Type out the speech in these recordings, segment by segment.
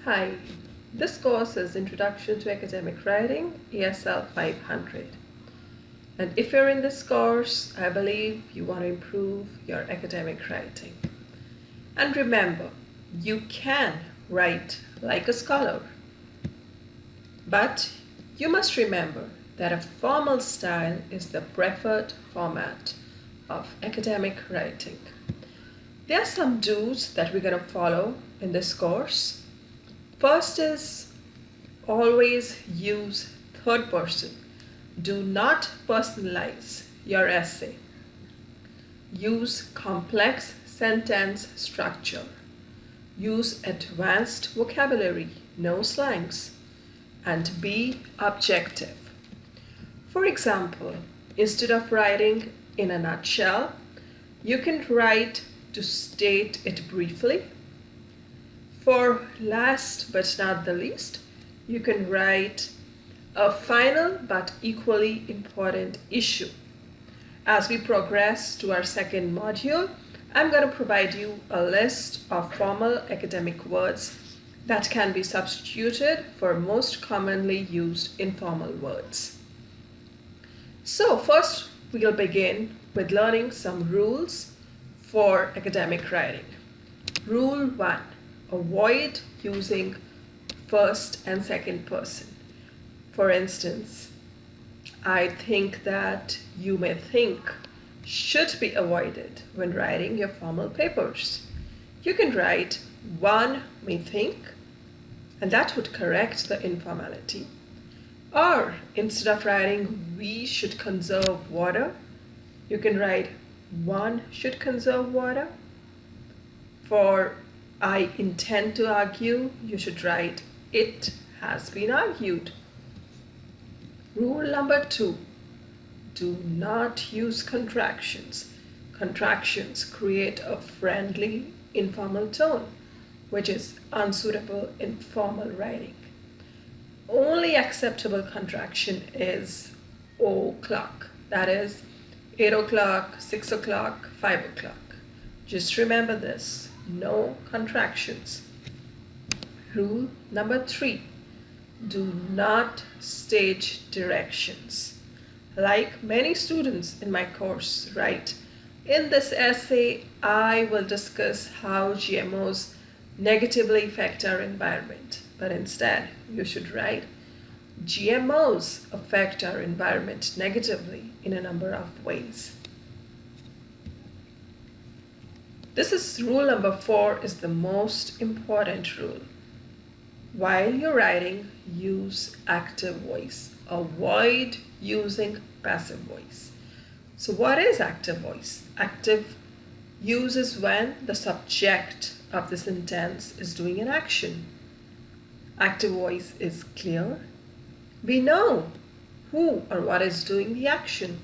Hi, this course is Introduction to Academic Writing, ESL 500. And if you're in this course, I believe you want to improve your academic writing. And remember, you can write like a scholar. But you must remember that a formal style is the preferred format of academic writing. There are some do's that we're going to follow in this course. First is always use third person. Do not personalize your essay. Use complex sentence structure. Use advanced vocabulary, no slangs, and be objective. For example, instead of writing in a nutshell, you can write to state it briefly. For last but not the least, you can write a final but equally important issue. As we progress to our second module, I'm going to provide you a list of formal academic words that can be substituted for most commonly used informal words. So first, we'll begin with learning some rules for academic writing. Rule 1. Avoid using first and second person. For instance, I think that you may think should be avoided when writing your formal papers. You can write one may think, and that would correct the informality. Or instead of writing we should conserve water, you can write one should conserve water. For I intend to argue, you should write it has been argued. Rule number 2. Do not use contractions. Contractions create a friendly, informal tone, which is unsuitable in formal writing. Only acceptable contraction is o'clock. That is 8 o'clock, 6 o'clock, 5 o'clock. Just remember this. No contractions. Rule number 3. Do not stage directions. Like many students in my course write, in this essay, I will discuss how GMOs negatively affect our environment. But instead, you should write, GMOs affect our environment negatively in a number of ways. This is rule number 4 is the most important rule. While you're writing, use active voice. Avoid using passive voice. So what is active voice? Active use is when the subject of the sentence is doing an action. Active voice is clear. We know who or what is doing the action,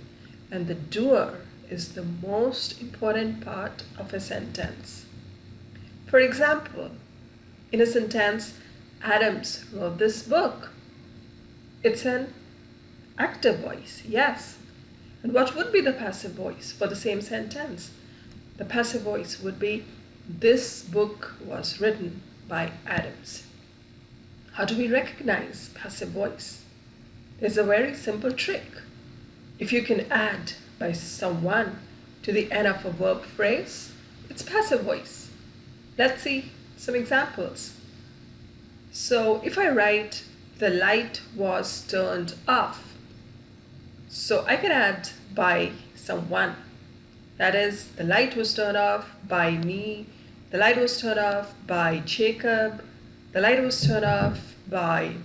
and the doer is the most important part of a sentence. For example, in a sentence, Adams wrote this book. It's an active voice, yes. And what would be the passive voice for the same sentence? The passive voice would be, this book was written by Adams. How do we recognize passive voice? There's a very simple trick. If you can add by someone to the end of a verb phrase, it's passive voice. Let's see some examples. So if I write, the light was turned off, so I can add by someone. That is, the light was turned off by me, the light was turned off by Jacob, the light was turned off by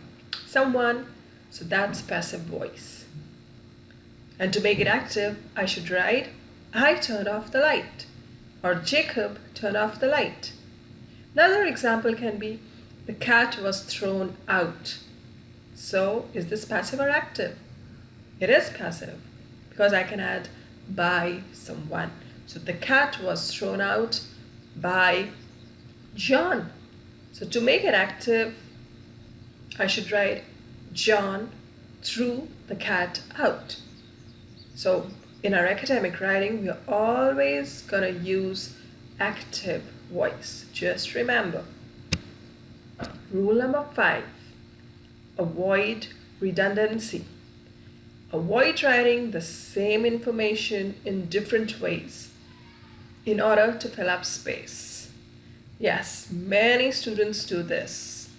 someone, so that's passive voice. And to make it active, I should write, I turned off the light, or Jacob turned off the light. Another example can be, the cat was thrown out. So, is this passive or active? It is passive, because I can add by someone. So, the cat was thrown out by John. So, to make it active, I should write, John threw the cat out. So in our academic writing, we are always going to use active voice. Just remember. Rule number 5, avoid redundancy. Avoid writing the same information in different ways in order to fill up space. Yes, many students do this.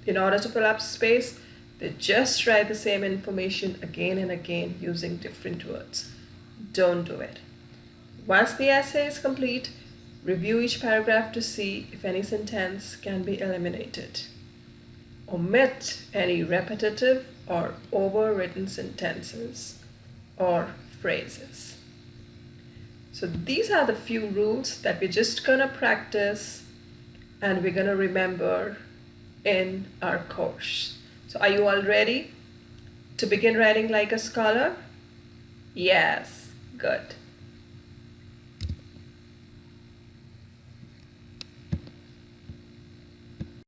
In order to fill up space, they just write the same information again and again using different words. Don't do it. Once the essay is complete, review each paragraph to see if any sentence can be eliminated. Omit any repetitive or overwritten sentences or phrases. So these are the few rules that we're just gonna practice and we're gonna remember in our course. So are you all ready to begin writing like a scholar? Yes, good.